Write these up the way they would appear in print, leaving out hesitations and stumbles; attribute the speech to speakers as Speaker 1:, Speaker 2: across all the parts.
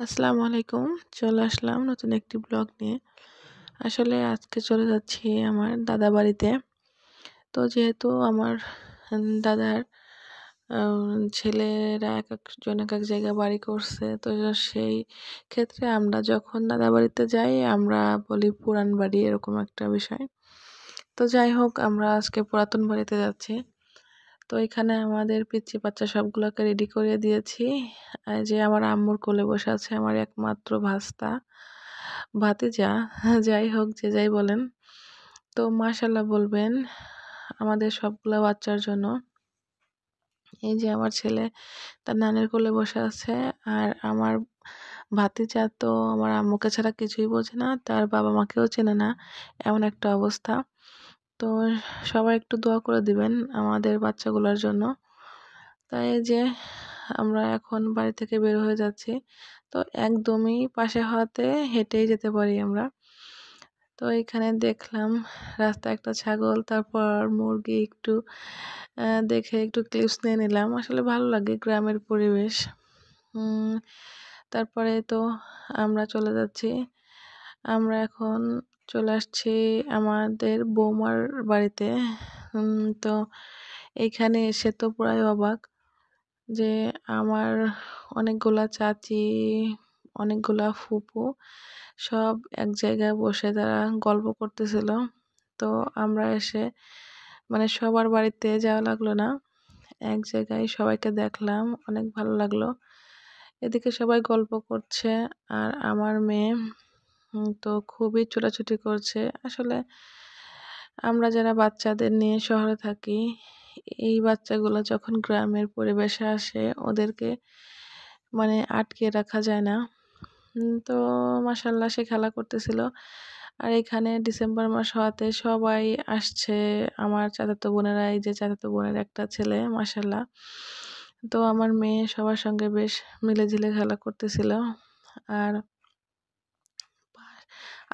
Speaker 1: আসসালামু আলাইকুম। চলে আসলাম নতুন একটি ব্লগ নিয়ে। আসলে আজকে চলে যাচ্ছি আমার দাদা বাড়িতে। তো যেহেতু আমার দাদার ছেলেরা একেকজন একেক জায়গায় বাড়ি করছে। তো সেই ক্ষেত্রে আমরা যখন দাদা বাড়িতে যাই আমরা বলি পুরান বাড়ি, এরকম একটা বিষয়। তো যাই হোক, আমরা আজকে পুরাতন বাড়িতে যাচ্ছি। তো এখানে আমাদের পিচ্চি বাচ্চা সবগুলোকে রেডি করে দিয়েছি। এই যে আমার আম্মুর কোলে বসে আছে আমার একমাত্র ভাস্তা, ভাতিজা, যাই হোক যে যাই বলেন। তো মাশাল্লাহ বলবেন আমাদের সবগুলা বাচ্চার জন্য। এই যে আমার ছেলে তার নানির কোলে বসে আছে, আর আমার ভাতিজা তো আমার আম্মুকে ছাড়া কিছুই বোঝে না, তার বাবা মাকেও চেনে না, এমন একটা অবস্থা। তো সবাই একটু দোয়া করে দিবেন আমাদের বাচ্চাগুলোর জন্য। তাই এই যে আমরা এখন বাড়ি থেকে বের হয়ে যাচ্ছি। তো একদমই পাশে হওয়াতে হেঁটেই যেতে পারি আমরা। তো এখানে দেখলাম রাস্তায় একটা ছাগল, তারপর মুরগি একটু দেখে একটু ক্লিপস নিয়ে নিলাম। আসলে ভালো লাগে গ্রামের পরিবেশ। তারপরে তো আমরা চলে যাচ্ছি। আমরা এখন চলে আসছি আমাদের বৌমার বাড়িতে। তো এইখানে এসে তো পুরাই অবাক যে আমার অনেকগুলা চাচি, অনেকগুলা ফুপু সব এক জায়গায় বসে তারা গল্প করতেছিল। তো আমরা এসে মানে সবার বাড়িতে যাওয়া লাগলো না, এক জায়গায় সবাইকে দেখলাম, অনেক ভালো লাগলো। এদিকে সবাই গল্প করছে আর আমার মেয়ে তো খুবই ছোটাছুটি করছে। আসলে আমরা যারা বাচ্চাদের নিয়ে শহরে থাকি, এই বাচ্চাগুলো যখন গ্রামের পরিবেশে আসে ওদেরকে মানে আটকে রাখা যায় না। তো মাশাল্লাহ সে খেলা করতেছিল। আর এখানে ডিসেম্বর মাস হওয়াতে সবাই আসছে, আমার চাচাতো বোনেরা, এই যে চাচাতো বোনের একটা ছেলে মাশাল্লাহ। তো আমার মেয়ে সবার সঙ্গে বেশ মিলেঝিলে খেলা করতেছিল। আর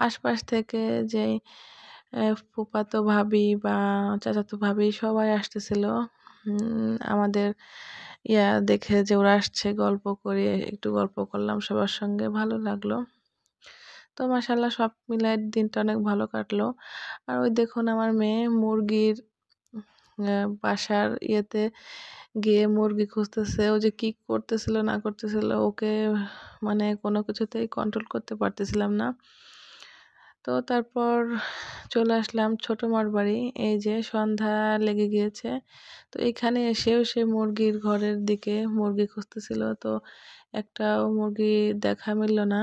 Speaker 1: আশপাশ থেকে যেই ফুফাতো ভাবি বা চাচাতো ভাবি সবাই আসতেছিল আমাদের দেখে যে ওরা আসছে, গল্প করে একটু গল্প করলাম সবার সঙ্গে, ভালো লাগলো। তো মাশাল্লাহ সব মিলায় দিনটা অনেক ভালো কাটলো। আর ওই দেখুন আমার মেয়ে মুরগির বাসার গিয়ে মুরগি খুঁজতেছে। ও যে কি করতেছিল না করতেছিল, ওকে মানে কোনো কিছুতেই কন্ট্রোল করতে পারতেছিলাম না। তো তারপর চলে আসলাম ছোট মার বাড়ি। এই যে সন্ধ্যা লেগে গিয়েছে। তো এখানে এসেও সে মুরগির ঘরের দিকে মুরগি খুঁজতেছিল। তো একটাও মুরগি দেখা মিলল না,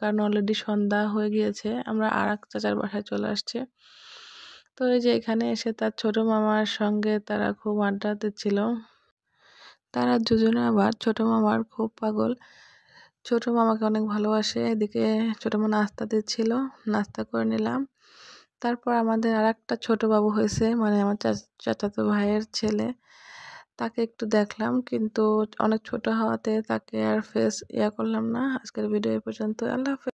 Speaker 1: কারণ অলরেডি সন্ধ্যা হয়ে গিয়েছে। আমরা আরেক চাচার বাসায় চলে আসছি। তো এই যে এখানে এসে তার ছোট মামার সঙ্গে তারা খুব আড্ডা দিচ্ছিল। তারা দুজনে আবার ছোট মামার খুব পাগল, ছোট মামাকে অনেক ভালোবাসে। এদিকে ছোট মা নাস্তা দিচ্ছিল, নাস্তা করে নিলাম। তারপর আমাদের আরেকটা ছোট বাবু হয়েছে, মানে আমার চাচাতো ভাইয়ের ছেলে, তাকে একটু দেখলাম, কিন্তু অনেক ছোট হওয়াতে তাকে আর ফেস করলাম না। আজকের ভিডিও এই পর্যন্ত। আল্লাহ হাফেজ।